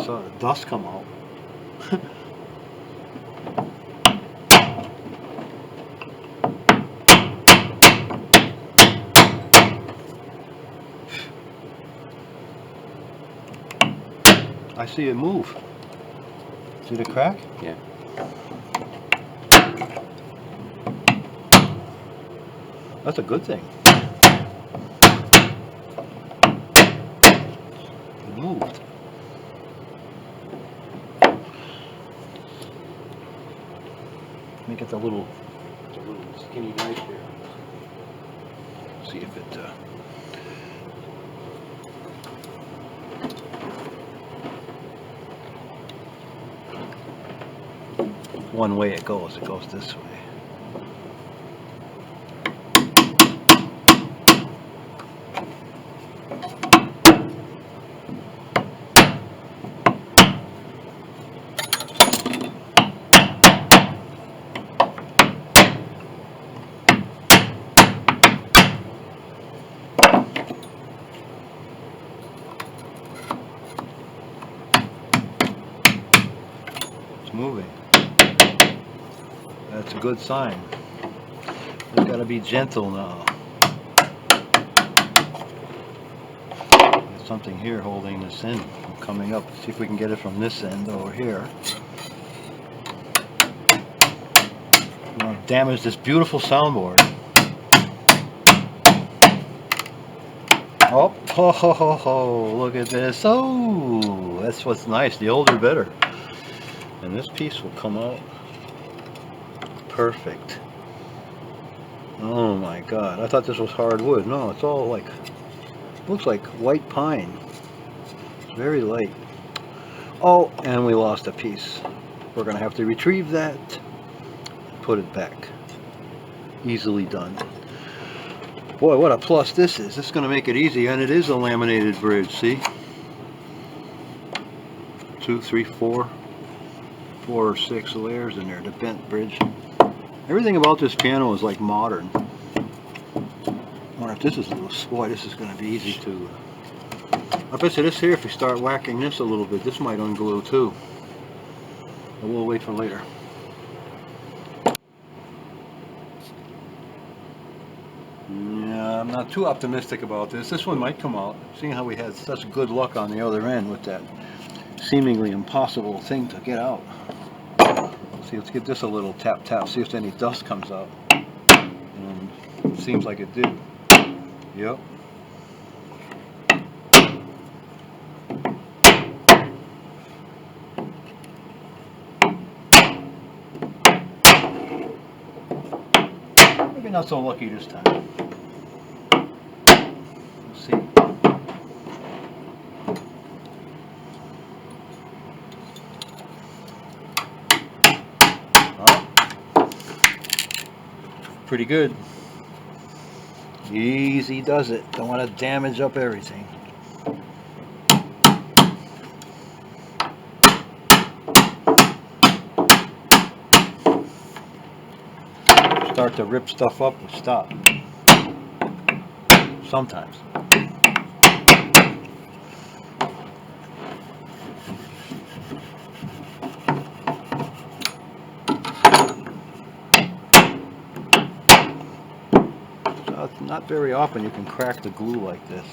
saw the dust come out. I see it move. See the crack? Yeah. That's a good thing. It moved. Let me get the little skinny knife here. See if it. One way it goes this way. It's moving. That's a good sign. We've got to be gentle now. There's something here holding this in from coming up. See if we can get it from this end over here. We want to damage this beautiful soundboard. Oh, ho, ho, ho, ho, look at this. Oh, that's what's nice. The older, better. And this piece will come out perfect. Oh my God, I thought this was hardwood. No, it's all like, looks like white pine. It's very light. Oh, and we lost a piece. We're gonna have to retrieve that, put it back. Easily done. Boy, what a plus this is. This is gonna make it easy, and it is a laminated bridge, see? 2, 3, 4 or 6 layers in there, the bent bridge. Everything about this piano is like modern. I wonder if this is loose. Boy, this is going to be easy to... I bet you this here, if you start whacking this a little bit, this might unglue too. But we'll wait for later. Yeah, I'm not too optimistic about this. This one might come out, seeing how we had such good luck on the other end with that seemingly impossible thing to get out. See, let's give this a little tap tap, see if any dust comes out. And it seems like it did. Yep. Maybe not so lucky this time. Let's see. Pretty good. Easy does it. Don't want to damage up everything. Start to rip stuff up and stop. Sometimes. It's not very often you can crack the glue like this.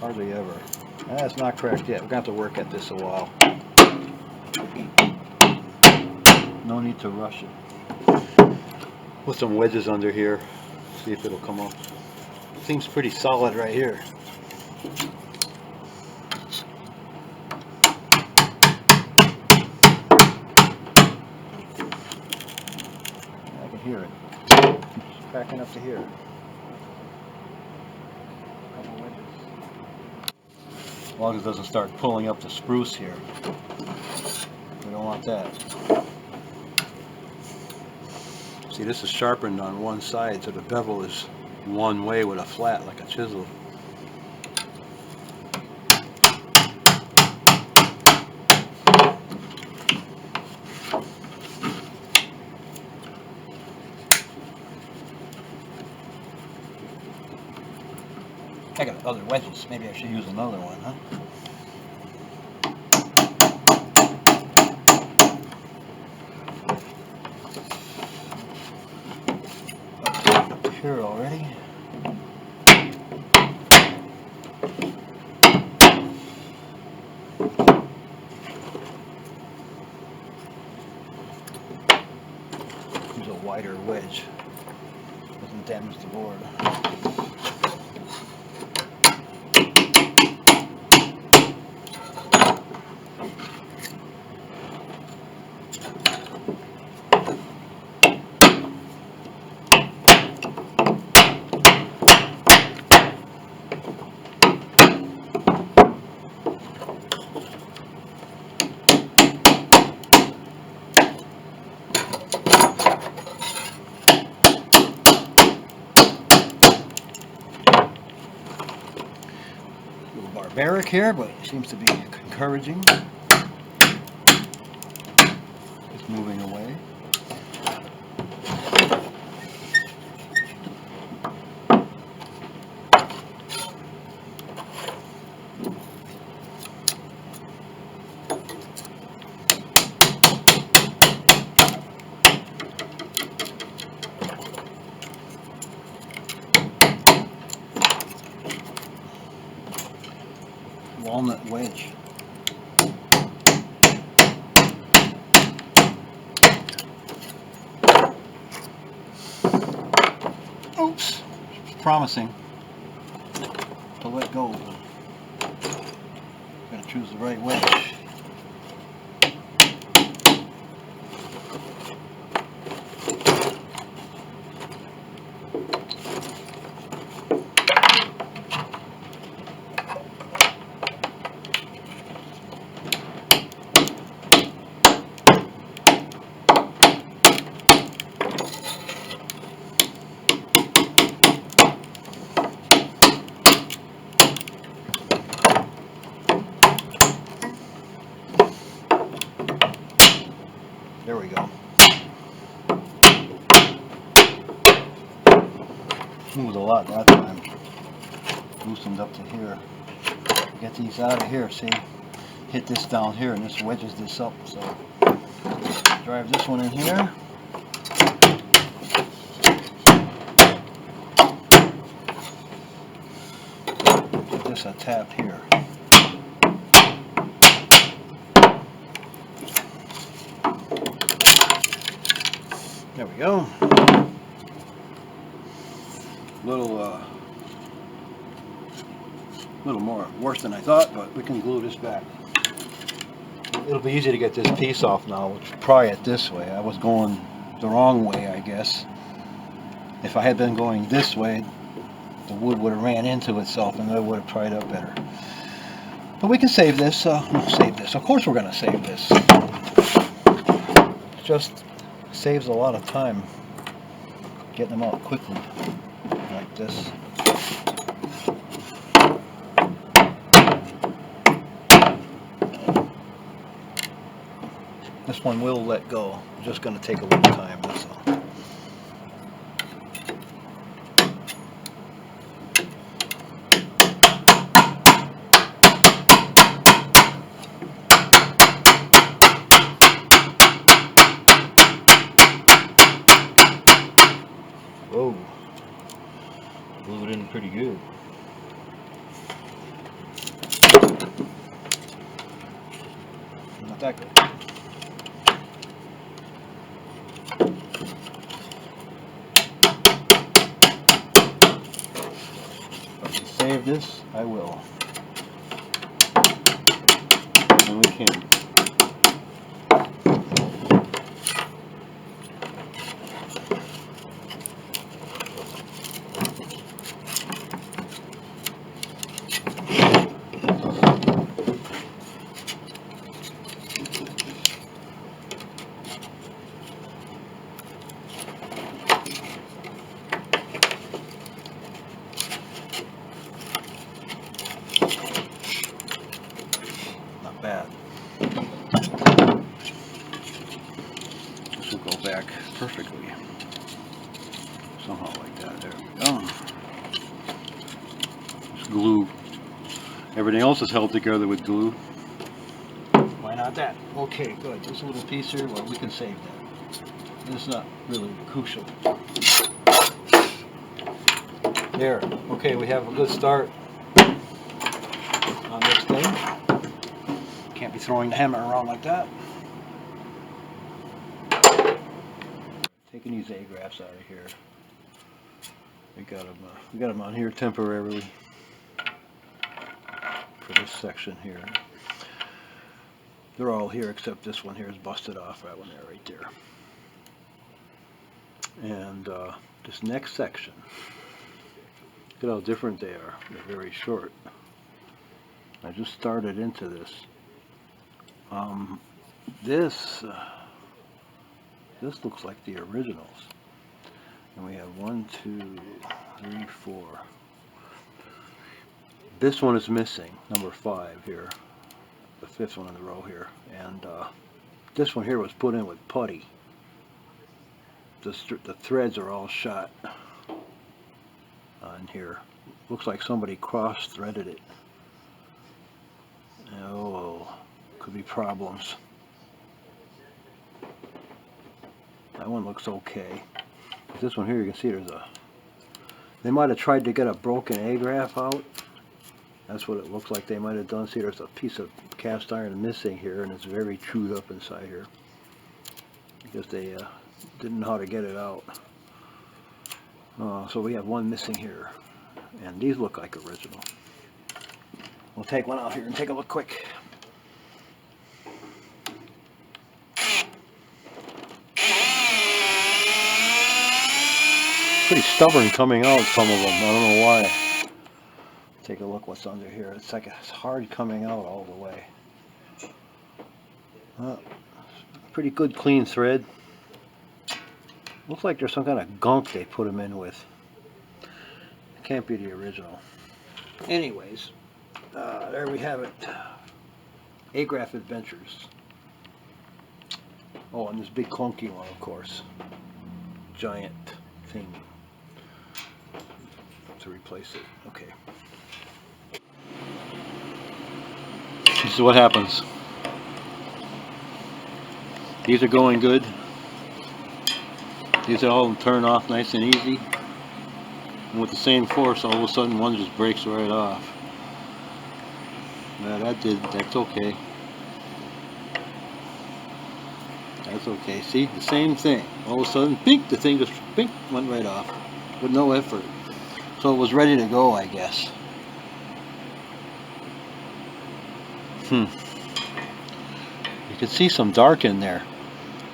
Hardly ever. It's not cracked yet. We're going to have to work at this a while. No need to rush it. Put some wedges under here. See if it'll come up. It seems pretty solid right here. Hear it. It's cracking up to here. Couple wedges. As long as it doesn't start pulling up the spruce here. We don't want that. See, this is sharpened on one side, so the bevel is one way with a flat like a chisel. I got other wedges. Maybe I should use another one, huh? Up here already. Use a wider wedge. Doesn't damage the board. Barbaric here, but it seems to be encouraging. It's moving away. Walnut wedge. Oops, promising to let go. Gotta choose the right wedge. There we go. Moved a lot that time. Loosened up to here. Get these out of here, see? Hit this down here and this wedges this up. So drive this one in here. Give this a tap here. There we go. Little more worse than I thought, but we can glue this back. It'll be easy to get this piece off now. We'll pry it this way. I was going the wrong way, I guess. If I had been going this way, the wood would have ran into itself and it would have pried up better. But we can save this. Save this. Of course we're going to save this. It just saves a lot of time getting them out quickly, like this. This one will let go. It's just going to take a little time, that's all. Whoa, blew it in pretty good. Not that good. Save this, I will. And we can. Bad. This will go back perfectly. Somehow like that. There we go. Just glue. Everything else is held together with glue. Why not that? Okay, good. This little piece here, well, we can save that. It's not really crucial. There. Okay, we have a good start on this thing. Can't be throwing the hammer around like that. Taking these A-grafts out of here. We got them on here temporarily for this section here. They're all here except this one here is busted off. That one there, right there. And this next section, look at how different they are. They're very short. I just started into this. This looks like the originals. And we have 1, 2, 3, 4. This one is missing, number 5 here. The 5th one in the row here. And this one here was put in with putty. The threads are all shot on here. Looks like somebody cross-threaded it. Oh, could be problems. That one looks okay. This one here, you can see they might have tried to get a broken A-graft out. That's what it looks like they might have done. See, there's a piece of cast iron missing here, and it's very chewed up inside here. Because they didn't know how to get it out. So we have one missing here. And these look like original. We'll take one out here and take a look quick. Pretty stubborn coming out, some of them. I don't know why. Take a look what's under here. It's like it's hard coming out all the way. Pretty good clean thread. Looks like there's some kind of gunk they put them in with. It can't be the original. Anyways, there we have it. A-graft Adventures. Oh, and this big clunky one, of course. Giant thing to replace it. Okay. This is what happens. These are going good. These are all turn off nice and easy. And with the same force, all of a sudden one just breaks right off. Yeah, that's okay. That's okay. See, the same thing. All of a sudden, pink, the thing just pink went right off with no effort. So it was ready to go, I guess. You can see some dark in there.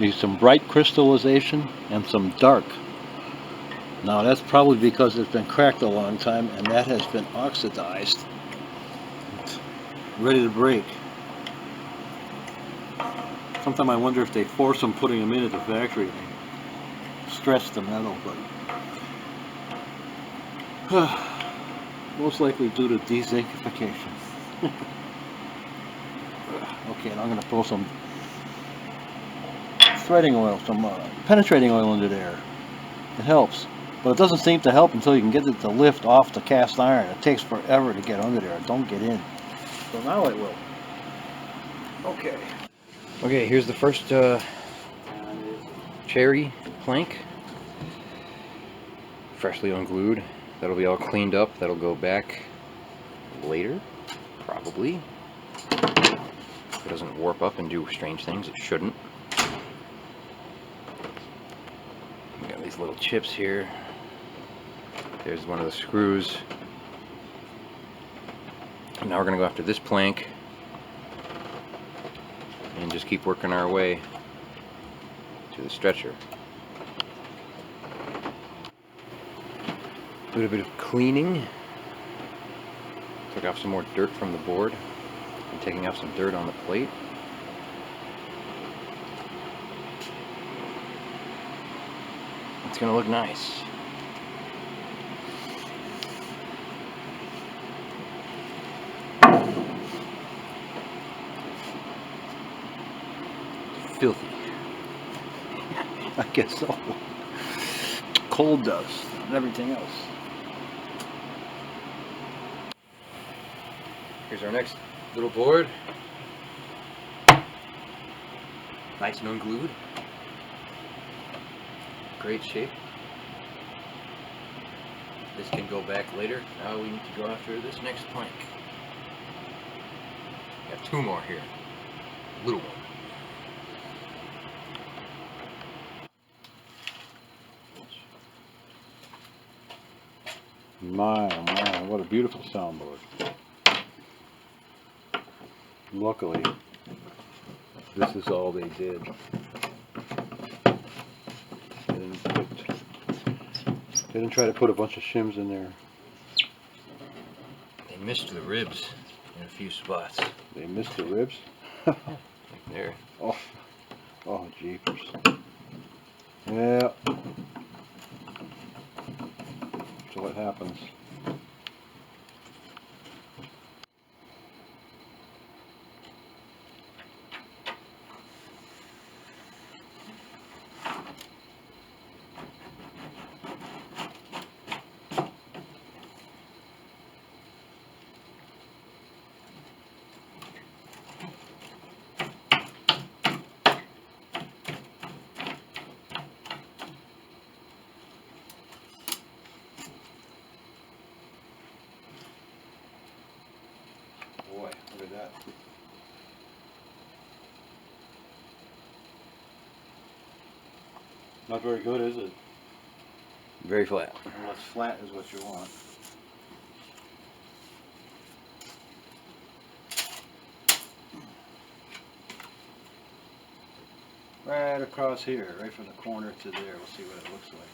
There's some bright crystallization and some dark. Now that's probably because it's been cracked a long time and that has been oxidized. It's ready to break. Sometimes I wonder if they force them putting them in at the factory. They stretch the metal, but most likely due to dezinkification. Okay, and I'm going to throw some threading oil, some penetrating oil into there. It helps, but it doesn't seem to help until you can get it to lift off the cast iron. It takes forever to get under there. Don't get in. So now it will. Okay. Okay, here's the first cherry plank. Freshly unglued. That'll be all cleaned up. That'll go back later, probably. It doesn't warp up and do strange things. It shouldn't. We got these little chips here. There's one of the screws. And now we're going to go after this plank and just keep working our way to the stretcher. A little bit of cleaning. Took off some more dirt from the board. I'm taking off some dirt on the plate. It's gonna look nice. Filthy. I guess so. Coal dust and everything else. Here's our next little board. Nice and unglued. Great shape. This can go back later. Now we need to go after this next plank. We have two more here. Little one. My, oh my, what a beautiful soundboard. Luckily, this is all they did. They didn't try to put a bunch of shims in there. They missed the ribs in a few spots. They missed the ribs? Like there. Oh, oh, jeepers. Yeah. So what happens? Boy, look at that. Not very good, is it? Very flat. Unless flat is what you want. Right across here, right from the corner to there. We'll see what it looks like.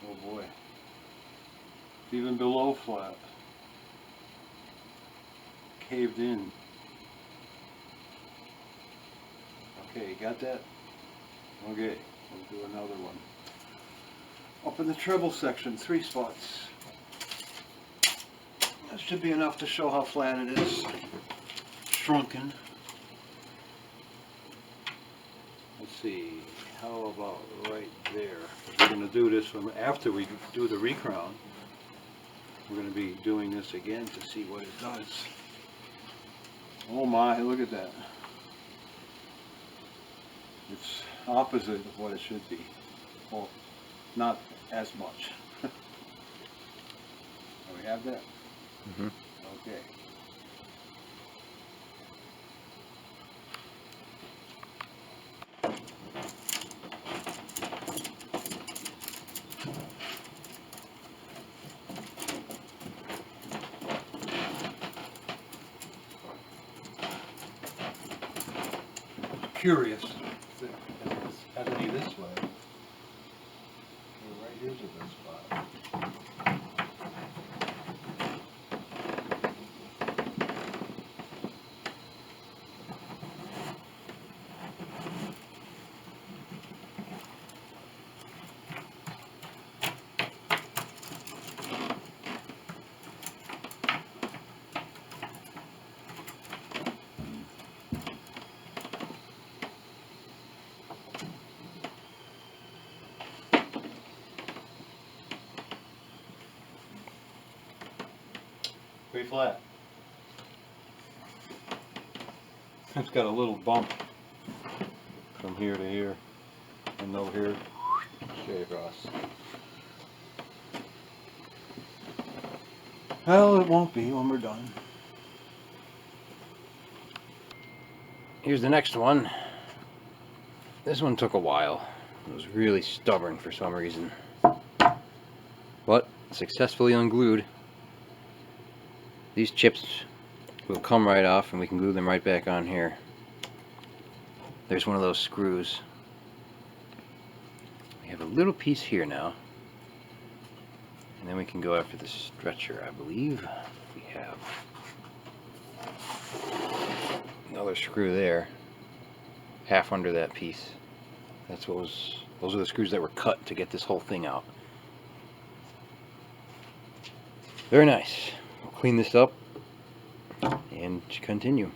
Oh boy. Even below flat. Caved in. Okay, you got that? Okay, we'll do another one. Up in the treble section, 3 spots. That should be enough to show how flat it is. Shrunken. Let's see, how about right there? We're going to do this one after we do the recrown. We're going to be doing this again to see what it does. Oh my, look at that. It's opposite of what it should be. Well, not as much. Do we have that? Mm-hmm. Okay. Curious. It has to be this way. Right here's a good spot. Pretty flat. It's got a little bump from here to here, and over here, straight across. Well, it won't be when we're done. Here's the next one. This one took a while. It was really stubborn for some reason. But successfully unglued. These chips will come right off and we can glue them right back on here. There's one of those screws. We have a little piece here now. And then we can go after the stretcher, I believe. We have another screw there, half under that piece. Those are the screws that were cut to get this whole thing out. Very nice. We'll clean this up and continue.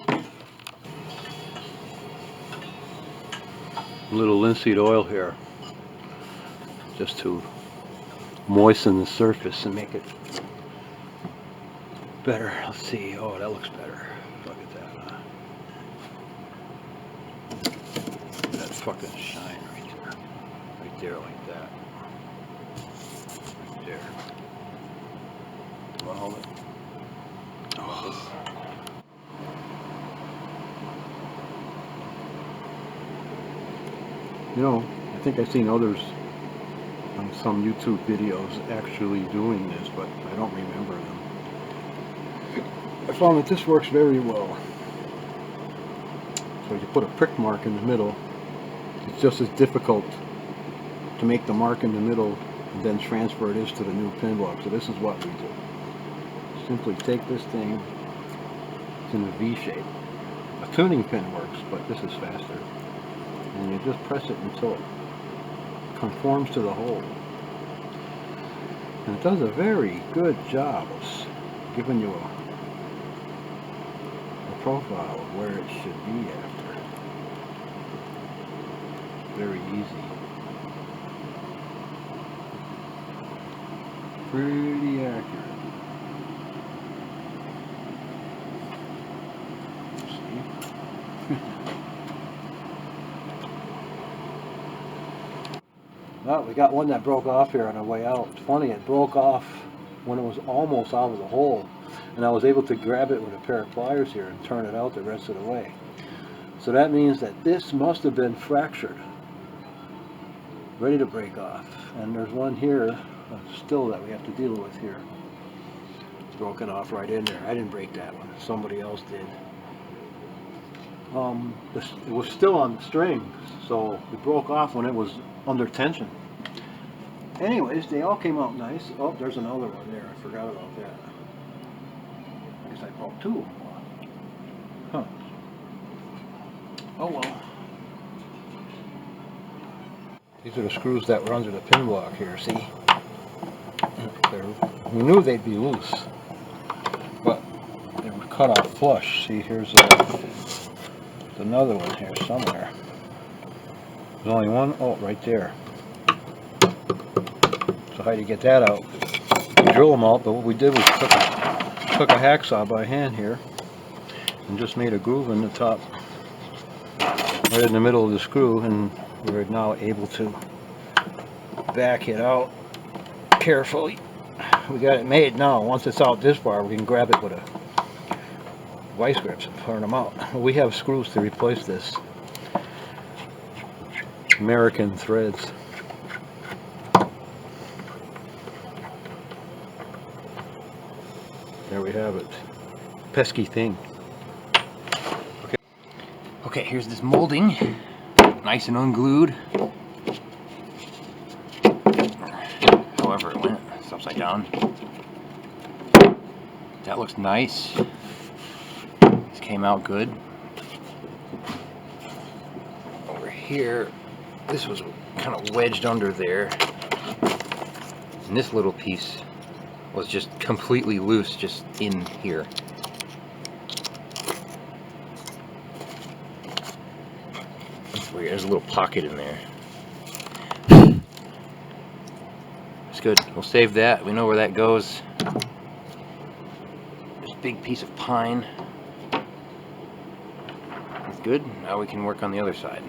A little linseed oil here, just to moisten the surface and make it better. Let's see. Oh, that looks better. Look at that. That fucking shine right there. Right there, like that. Right there. Want to hold it? Oh. You know, I think I've seen others on some YouTube videos actually doing this, but I don't remember them. I found that this works very well. So you put a prick mark in the middle. It's just as difficult to make the mark in the middle and then transfer this to the new pin block. So this is what we do. Simply take this thing, it's in a V shape. A tuning pin works, but this is faster. And you just press it until it conforms to the hole. And it does a very good job of giving you a profile of where it should be after. Very easy. Pretty accurate. See? Well, we got one that broke off here on the way out. It's funny, it broke off when it was almost out of the hole, and I was able to grab it with a pair of pliers here and turn it out the rest of the way. So that means that this must have been fractured, ready to break off. And there's one here still that we have to deal with here. It's broken off right in there. I didn't break that one, somebody else did. It was still on the string, so it broke off when it was under tension. Anyways, they all came out nice. Oh, there's another one there. I forgot about that. I guess I broke two of them off. Huh. Oh well. These are the screws that were under the pin block here, see? We knew they'd be loose, but they were cut off flush. See, here's another one here somewhere. There's only one. Oh, right there. So how do you get that out? You drill them out, but what we did was took a hacksaw by hand here and just made a groove in the top, right in the middle of the screw, and we're now able to back it out carefully. We got it made now. Once it's out this far, we can grab it with a vice grips and turn them out. We have screws to replace this. American threads. There we have it. Pesky thing. Okay, here's this molding. Nice and unglued. However it went. It's upside down. That looks nice. This came out good. Over here, this was kind of wedged under there. And this little piece was just completely loose, just in here. That's weird. There's a little pocket in there. It's good. We'll save that. We know where that goes. This big piece of pine. That's good. Now we can work on the other side.